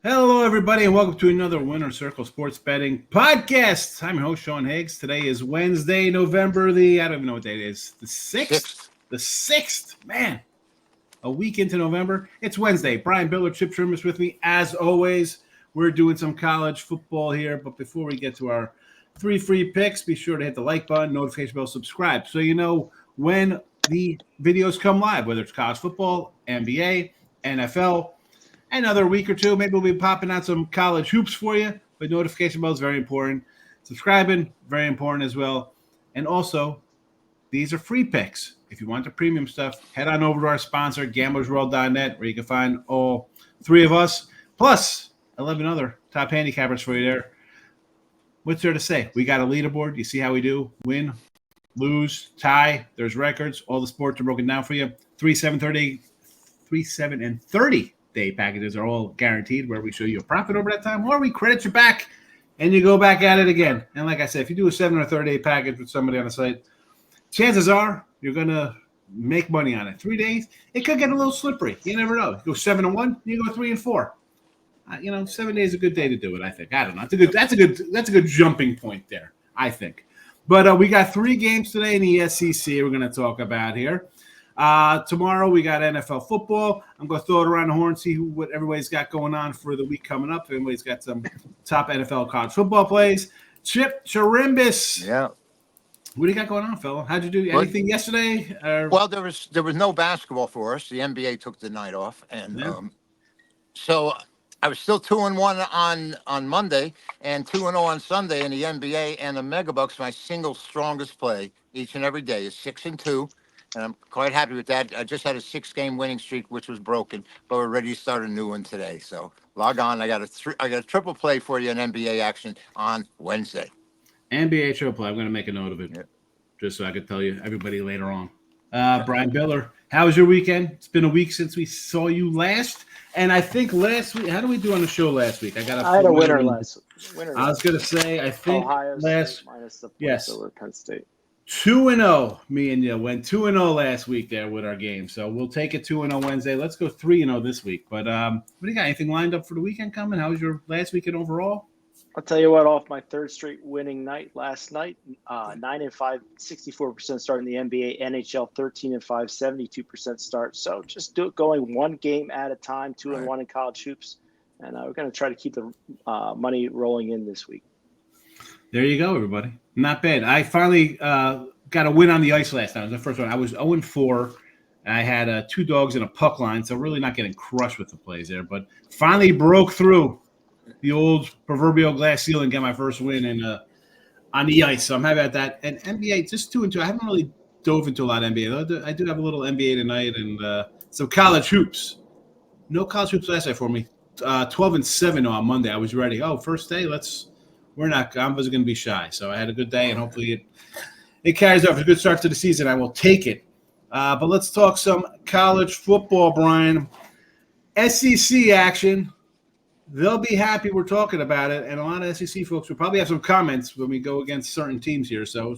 Hello, everybody, and welcome to another Winner Circle Sports Betting Podcast. I'm your host, Sean Higgs. Today is Wednesday, November I don't even know what date it is. The 6th? The 6th. Man, a week into November. It's Wednesday. Brian Bitler, Chip Chirimbes is with me. As always, we're doing some college football here. But before we get to our 3 free picks, be sure to hit the like button, notification bell, subscribe, so you know when the videos come live, whether it's college football, NBA, NFL. Another week or two, maybe we'll be popping out some college hoops for you. But notification bell is very important. Subscribing, very important as well. And also, these are free picks. If you want the premium stuff, head on over to our sponsor, gamblersWORLD.net, where you can find all 3 of us, plus 11 other top handicappers for you there. What's there to say? We got a leaderboard. You see how we do. Win, lose, tie. There's records. All the sports are broken down for you. 3, 7, 30, 3, 7, and 30 day packages are all guaranteed, where we show you a profit over that time, or we credit you back and you go back at it again. And like I said, if you do a 7 or 30 day package with somebody on the site, chances are you're going to make money on it. 3 days, it could get a little slippery. You never know. You go 7 and 1, you go 3 and 4. 7 days is a good day to do it, I think. I don't know. That's a good jumping point there, I think. But we got 3 games today in the SEC we're going to talk about here. Tomorrow we got NFL football. I'm going to throw it around the horn, see what everybody's got going on for the week coming up. Everybody's got some top NFL college football plays. Chip Chirimbes. Yeah. What do you got going on, fella? How'd you do? Anything yesterday? Well, there was no basketball for us. The NBA took the night off, and so I was still 2-1 on Monday and 2-0 on Sunday in the NBA. And the Megabucks, my single strongest play each and every day, is 6-2. And I'm quite happy with that. I just had a 6-game winning streak, which was broken, but we're ready to start a new one today. So log on. I got a triple play for you in NBA action on Wednesday. NBA triple play. I'm going to make a note of it, just so I could tell you everybody later on. Brian Bitler, how was your weekend? It's been a week since we saw you last, and I think last week. How did we do on the show last week? I had a winner last week. I was going to say, I think Ohio State minus the points over Penn State. 2-0. Me and you went 2-0 last week there with our game. So we'll take it 2-0 Wednesday. Let's go 3-0 this week. But what do you got? Anything lined up for the weekend coming? How was your last weekend overall? I'll tell you what, off my 3rd straight winning night last night, 9-5, 64% start in the NBA, NHL 13-5, 72% start. So just going one game at a time, 2-1 in college hoops. And we're going to try to keep the money rolling in this week. There you go, everybody. Not bad. I finally got a win on the ice last night. It was the first one. I was 0-4. I had 2 dogs and a puck line, so really not getting crushed with the plays there. But finally broke through the old proverbial glass ceiling, got my first win on the ice. So I'm happy about that. And NBA, just 2-2. I haven't really dove into a lot of NBA. I do have a little NBA tonight and some college hoops. No college hoops last night for me. 12-7 on Monday. I was ready. Oh, first day, I wasn't going to be shy. So I had a good day, and hopefully it carries off. A good start to the season. I will take it. But let's talk some college football, Brian. SEC action. They'll be happy we're talking about it, and a lot of SEC folks will probably have some comments when we go against certain teams here. So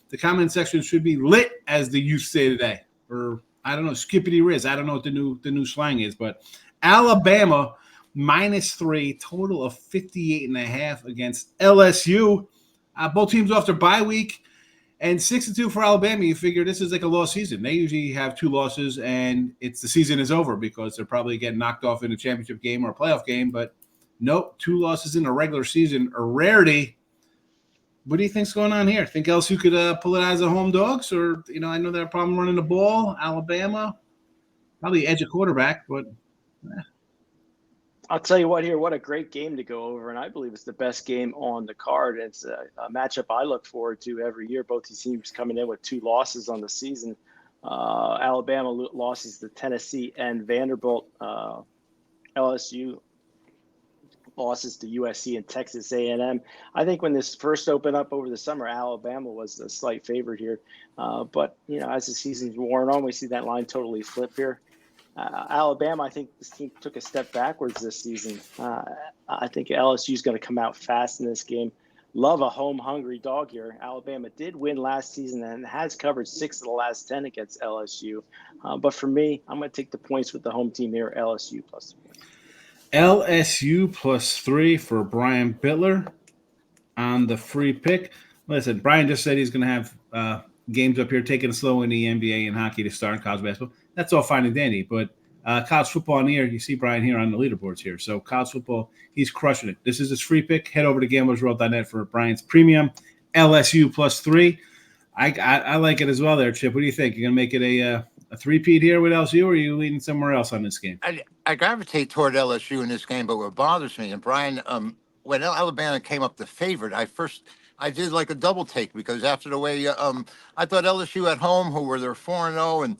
the comment section should be lit, as the youth say today. Or, I don't know, skippity riz. I don't know what the new slang is. But Alabama – -3, total of 58.5 against LSU. Both teams off their bye week, and 6-2 for Alabama. You figure this is like a lost season. They usually have 2 losses, and the season is over because they're probably getting knocked off in a championship game or a playoff game. But nope, 2 losses in a regular season, a rarity. What do you think's going on here? Think LSU could pull it out as a home dogs, or I know they have a problem running the ball. Alabama probably edge a quarterback, but. I'll tell you what here, what a great game to go over, and I believe it's the best game on the card. It's a matchup I look forward to every year. Both these teams coming in with 2 losses on the season. Alabama losses to Tennessee and Vanderbilt. LSU losses to USC and Texas A&M. I think when this first opened up over the summer, Alabama was the slight favorite here. But, as the season's worn on, we see that line totally flip here. Alabama, I think this team took a step backwards this season. I think LSU is going to come out fast in this game. Love a home-hungry dog here. Alabama did win last season and has covered 6 of the last 10 against LSU. But for me, I'm going to take the points with the home team here, LSU plus the points. LSU +3 for Brian Bitler on the free pick. Listen, Brian just said he's going to have games up here taking it slow in the NBA and hockey to start in college basketball. That's all fine and dandy, but college football in the air, you see Brian here on the leaderboards here. So college football, he's crushing it. This is his free pick. Head over to gamblersworld.net for Brian's premium. LSU +3. I like it as well there, Chip. What do you think? You're going to make it a three-peat here with LSU, or are you leaning somewhere else on this game? I gravitate toward LSU in this game, but what bothers me, and Brian, when Alabama came up the favorite, I did like a double take because after the way I thought LSU at home, who were their 4-0, and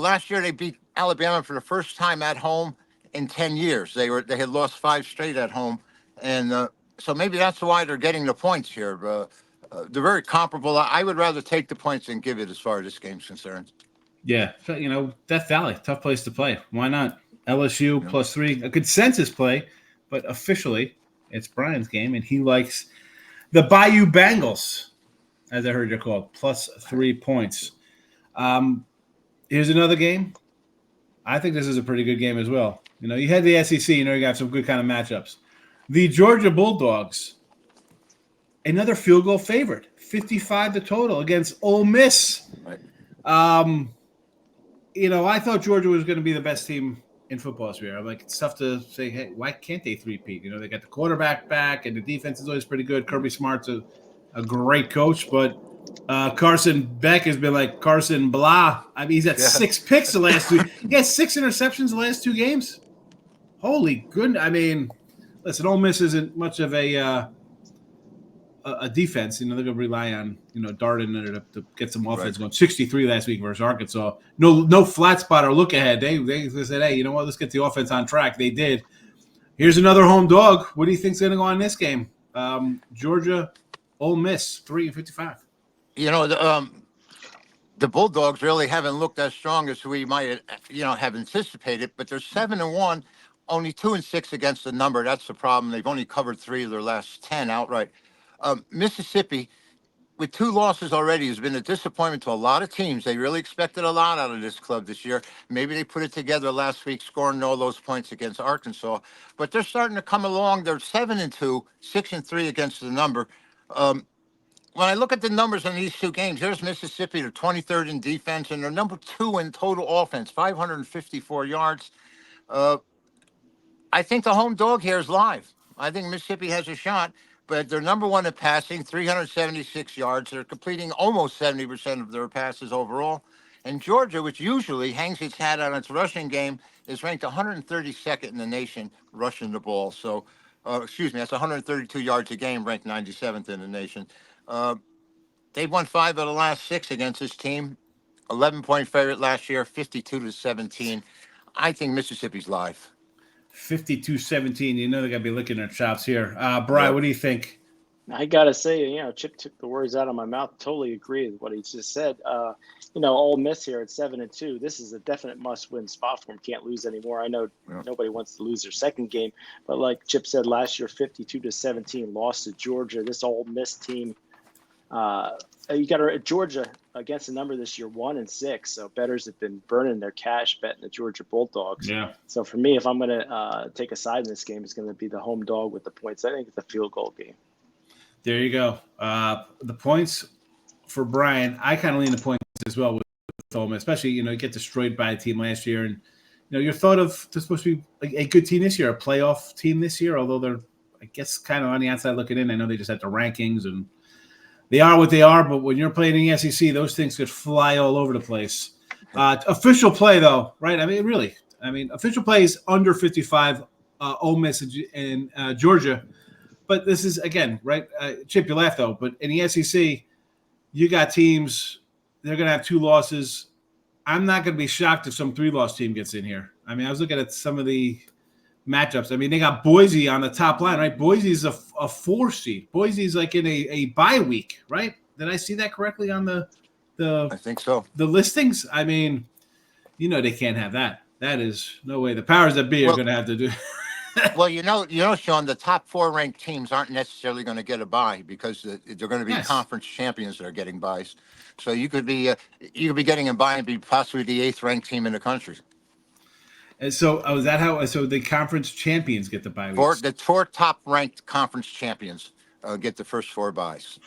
last year they beat Alabama for the first time at home in 10 years. They had lost 5 straight at home, and so maybe that's why they're getting the points here. They're very comparable. I would rather take the points than give it as far as this game's concerned. Yeah, Death Valley, tough place to play. Why not? LSU +3, a consensus play, but officially it's Brian's game, and he likes the Bayou Bengals, as I heard you called, +3 points. Here's another game. I think this is a pretty good game as well. You had the SEC. You got some good kind of matchups. The Georgia Bulldogs, another field goal favorite, 55 the total against Ole Miss. Right. I thought Georgia was going to be the best team in football this year. It's tough to say, hey, why can't they three-peat? They got the quarterback back, and the defense is always pretty good. Kirby Smart's a great coach, but Carson Beck has been like Carson Blah. He's had 6 picks the last 2. He has 6 interceptions the last 2 games. Holy goodness. Listen, Ole Miss isn't much of a defense. They're going to rely on, Darden to get some offense going. 63 last week versus Arkansas. No flat spot or look ahead. They said, hey, you know what? Let's get the offense on track. They did. Here's another home dog. What do you think's going to go on this game? Georgia, Ole Miss, 3-55. The Bulldogs really haven't looked as strong as we might, have anticipated, but they're 7-1, only 2-6 against the number. That's the problem. They've only covered 3 of their last 10 outright. Mississippi, with 2 losses already, has been a disappointment to a lot of teams. They really expected a lot out of this club this year. Maybe they put it together last week, scoring all those points against Arkansas. But they're starting to come along. They're 7-2, 6-3 against the number. When I look at the numbers in these 2 games, there's Mississippi, they're 23rd in defense, and they're number 2 in total offense, 554 yards. I think the home dog here is live. I think Mississippi has a shot, but they're number 1 in passing, 376 yards. They're completing almost 70% of their passes overall. And Georgia, which usually hangs its hat on its rushing game, is ranked 132nd in the nation rushing the ball. So, that's 132 yards a game, ranked 97th in the nation. They've won 5 of the last 6 against this team. 11-point favorite last year, 52-17. I think Mississippi's live. 52-17. They got to be licking their chops here. Brian, what do you think? I got to say, Chip took the words out of my mouth. Totally agree with what he just said. Ole Miss here at 7-2. This is a definite must-win spot for them. Can't lose anymore. I know nobody wants to lose their second game, but like Chip said last year, 52-17 lost to Georgia. This Ole Miss team, you got Georgia against the number this year, 1-6. So bettors have been burning their cash betting the Georgia Bulldogs. Yeah. So for me, if I'm going to take a side in this game, it's going to be the home dog with the points. I think it's a field goal game. There you go. The points for Brian, I kind of lean the points as well with Ole Miss, especially, you get destroyed by a team last year. And, you're thought of they're supposed to be a good team this year, a playoff team this year, although they're, I guess, kind of on the outside looking in. I know they just had the rankings and they are what they are, but when you're playing in the SEC, those things could fly all over the place. Official play, though, right? Official play is under 55, Ole Miss and Georgia. But this is, again, right? Chip, you laugh, though. But in the SEC, you got teams, they're going to have 2 losses. I'm not going to be shocked if some 3-loss team gets in here. I was looking at some of the matchups. They got Boise on the top line, right? Boise's a 4 seed. Boise's like in a bye week, right? Did I see that correctly on the I think so. The listings? They can't have that. That is no way. The powers that be are going to have to do. Well, Sean, the top 4 ranked teams aren't necessarily going to get a bye because they're going to be conference champions that are getting byes. So you could be getting a bye and be possibly the 8th ranked team in the country. And so, is that how? So the conference champions get the bye weeks. The four top-ranked conference champions get the first 4 byes.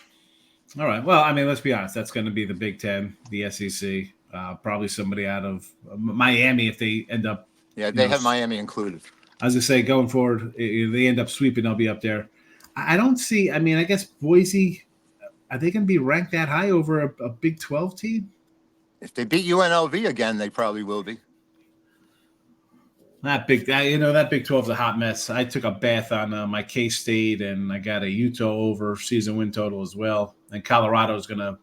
All right. Well, I mean, let's be honest. That's going to be the Big Ten, the SEC, probably somebody out of Miami if they end up. Yeah, they have Miami included. I was going to say, going forward, if they end up sweeping, they'll be up there. I don't see. I mean, I guess Boise, are they going to be ranked that high over a Big 12 team? If they beat UNLV again, they probably will be. That Big 12 is a hot mess. I took a bath on my K-State, and I got a Utah over season win total as well. And Colorado is going to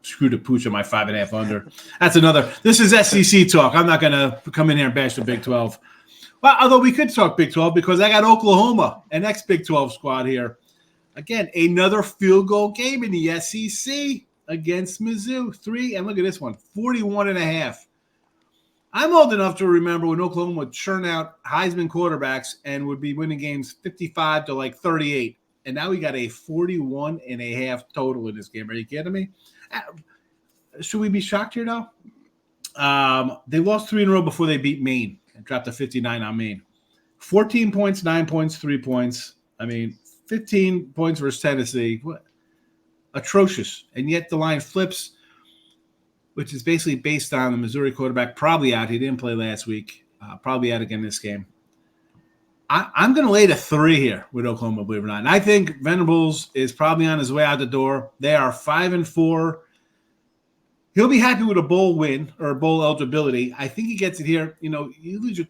screw the pooch on my 5.5 under. That's another. This is SEC talk. I'm not going to come in here and bash the Big 12. Well, although we could talk Big 12 because I got Oklahoma, an ex-Big 12 squad here. Again, another field goal game in the SEC against Mizzou. 3, and look at this one, 41.5. I'm old enough to remember when Oklahoma would churn out Heisman quarterbacks and would be winning games 55 to like 38. And now we got a 41.5 total in this game. Are you kidding me? Should we be shocked here, though? They lost 3 in a row before they beat Maine and dropped to 59 on Maine. 14 points, 9 points, 3 points. I mean, 15 points versus Tennessee. What? Atrocious. And yet the line flips, which is basically based on the Missouri quarterback probably out. He didn't play last week. Probably out again this game. I'm going to lay the 3 here with Oklahoma, believe it or not. And I think Venables is probably on his way out the door. They are 5-4. He'll be happy with a bowl win or bowl eligibility. I think he gets it here. You know, you lose your.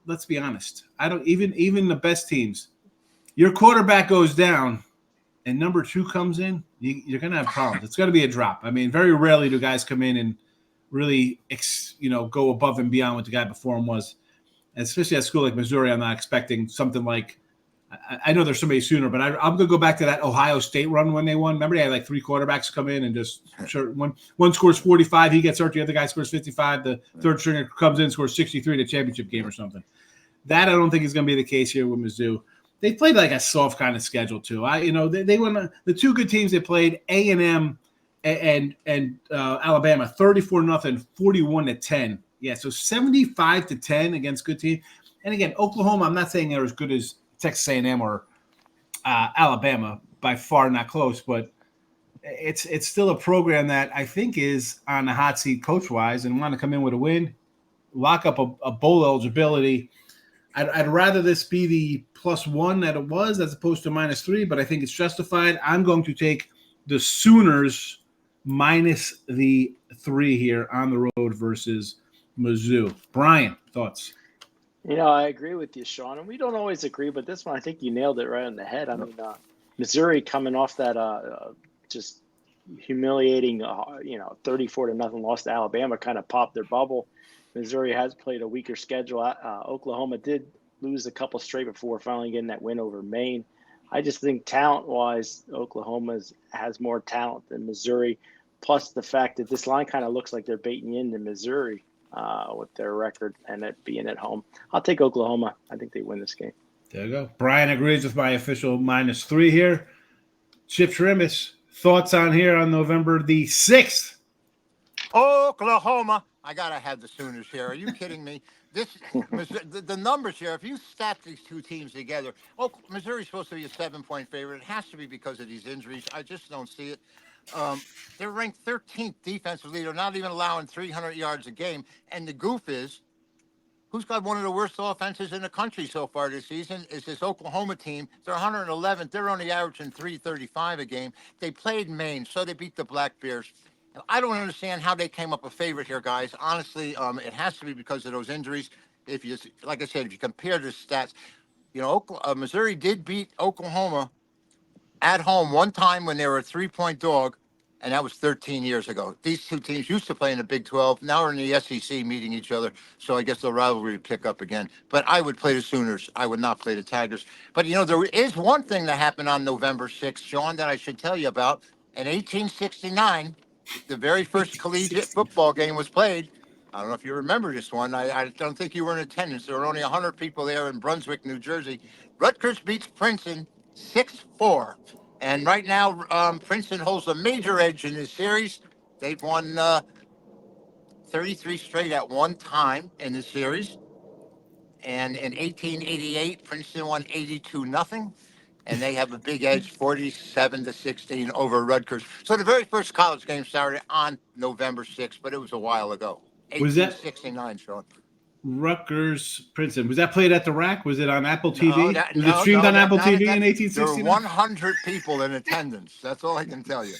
Let's be honest. I don't even the best teams. Your quarterback goes down, and number 2 comes in. You're going to have problems. It's going to be a drop. I mean, very rarely do guys come in and really, go above and beyond what the guy before him was. And especially at a school like Missouri, I'm not expecting something like – I know there's somebody sooner, but I'm going to go back to that Ohio State run when they won. Remember they had like 3 quarterbacks come in and just one scores 45, he gets hurt, the other guy scores 55, the third stringer comes in, scores 63 in the championship game or something. That I don't think is going to be the case here with Mizzou. They played like a soft kind of schedule too. They won the 2 good teams they played, A&M and Alabama, 34-0, 41-10. Yeah, so 75-10 against good teams. And again, Oklahoma, I'm not saying they're as good as Texas A&M or Alabama, by far not close, but it's still a program that I think is on the hot seat coach-wise and want to come in with a win, lock up a bowl eligibility. I'd rather this be the +1 that it was as opposed to -3, but I think it's justified. I'm going to take the Sooners minus the 3 here on the road versus Mizzou. Brian, thoughts? I agree with you, Sean. And we don't always agree, but this one, I think you nailed it right on the head. I mean, Missouri coming off that just humiliating, 34-0 loss to Alabama kind of popped their bubble. Missouri has played a weaker schedule. Oklahoma did lose a couple straight before finally getting that win over Maine. I just think talent-wise, Oklahoma has more talent than Missouri, plus the fact that this line kind of looks like they're baiting into Missouri with their record and it being at home. I'll take Oklahoma. I think they win this game. There you go. Brian agrees with my official -3 here. Chip Chirimbes, thoughts on here on November the 6th? Oklahoma. I got to have the Sooners here. Are you kidding me? The numbers here, if you stack these 2 teams together, Missouri's supposed to be a 7-point favorite. It has to be because of these injuries. I just don't see it. They're ranked 13th defensively. They're not even allowing 300 yards a game. And the goof is, who's got one of the worst offenses in the country so far this season is this Oklahoma team. They're 111th. They're only averaging 335 a game. They played Maine, so they beat the Black Bears. I don't understand how they came up a favorite here, guys. Honestly, it has to be because of those injuries. Like I said, if you compare the stats, Missouri did beat Oklahoma at home one time when they were a 3-point dog, and that was 13 years ago. These 2 teams used to play in the Big 12. Now we're in the SEC meeting each other, so I guess the rivalry would pick up again. But I would play the Sooners. I would not play the Tigers. But, there is one thing that happened on November 6th, Sean, that I should tell you about. In 1869, the very first collegiate football game was played. I don't know if you remember this one. I don't think you were in attendance. There were only 100 people there in Brunswick, New Jersey. Rutgers beats Princeton 6-4. And right now, Princeton holds a major edge in this series. They've won 33 straight at one time in this series. And in 1888, Princeton won 82-0. And they have a big edge, 47-16 over Rutgers. So the very first college game started on November 6th, but it was a while ago. Was that 1869, Sean. Rutgers Princeton? Was that played at the Rack? Was it on Apple TV? Was it No, streamed on that- Apple not- TV that- in There 1869? were 100 people in attendance. That's all I can tell you.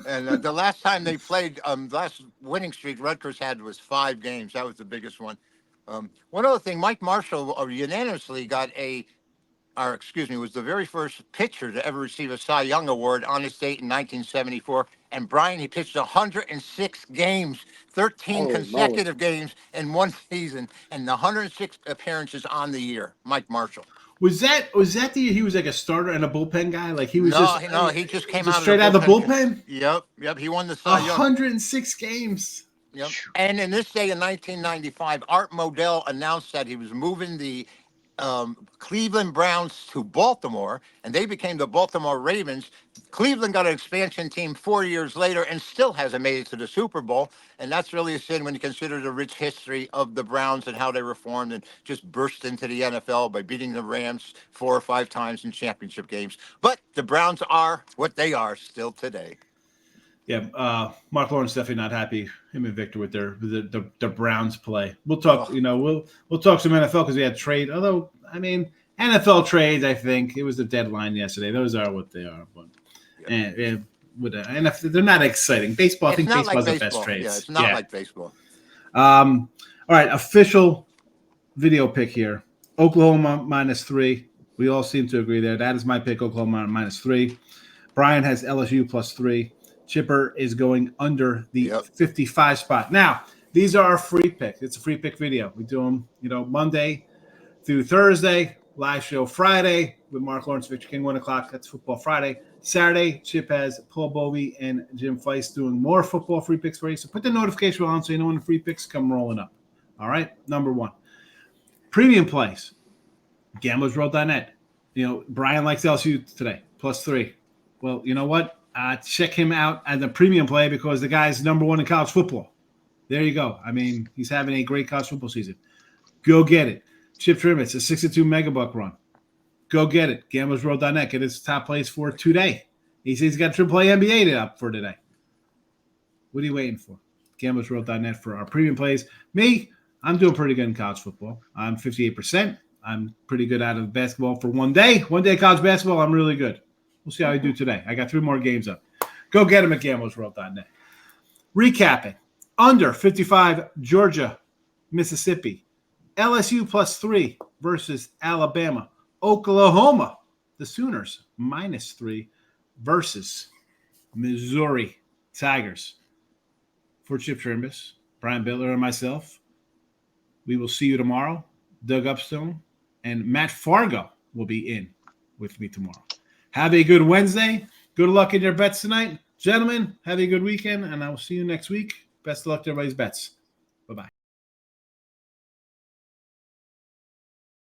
And the last time they played, last winning streak Rutgers had was 5 games. That was the biggest one. One other thing, Mike Marshall unanimously got was the very first pitcher to ever receive a Cy Young Award on his date in 1974. And Brian, he pitched 106 games, 13 Holy consecutive games in one season, and 106 appearances on the year. Mike Marshall. Was that the year he was like a starter and a bullpen guy? Like he was He just came just out straight out of the bullpen? Yep. He won the Cy Young. 106 games. Yep. And in this day in 1995, Art Modell announced that he was moving the Cleveland Browns to Baltimore, and they became the Baltimore Ravens. Cleveland got an expansion team 4 years later and still hasn't made it to the Super Bowl. And that's really a sin when you consider the rich history of the Browns and how they were formed and just burst into the NFL by beating the Rams 4 or 5 times in championship games. But the Browns are what they are still today. Yeah, Mark Lawrence definitely not happy. Him and Victor with the Browns play. We'll talk. We'll talk some NFL because we had trade. Although NFL trades, I think it was the deadline yesterday. Those are what they are. But and with NFL, they're not exciting. Baseball, I think baseball's the best trades. Yeah, it's not like baseball. All right, official video pick here. Oklahoma -3. We all seem to agree there. That is my pick. Oklahoma -3. Brian has LSU +3. Chipper is going under the 55 spot. Now, these are our free picks. It's a free pick video. We do them, Monday through Thursday. Live show Friday with Mark Lawrence, Victor King, 1 o'clock. That's Football Friday. Saturday, Chip has Paul Bovey and Jim Feist doing more football free picks for you. So put the notification on so you know when the free picks come rolling up. All right, number 1. Premium plays. gamblersworld.net. Brian likes LSU today, +3. Well, you know what? Check him out as a premium play because the guy's number 1 in college football. There you go. He's having a great college football season. Go get it. Chip Chirimbes, a 62 megabuck run. Go get it. gamblersworld.net. Get his top plays for today. He says he's got AAA NBA up for today. What are you waiting for? gamblersworld.net for our premium plays. Me, I'm doing pretty good in college football. I'm 58%. I'm pretty good out of basketball for one day. One day college basketball, I'm really good. We'll see how I do today. I got 3 more games up. Go get them at gamblersworld.net. Recapping. Under 55, Georgia, Mississippi. LSU +3 versus Alabama. Oklahoma, the Sooners, -3 versus Missouri Tigers. For Chip Chirimbes, Brian Bitler, and myself, we will see you tomorrow. Doug Upstone and Matt Fargo will be in with me tomorrow. Have a good Wednesday. Good luck in your bets tonight. Gentlemen, have a good weekend, and I will see you next week. Best of luck to everybody's bets. Bye-bye.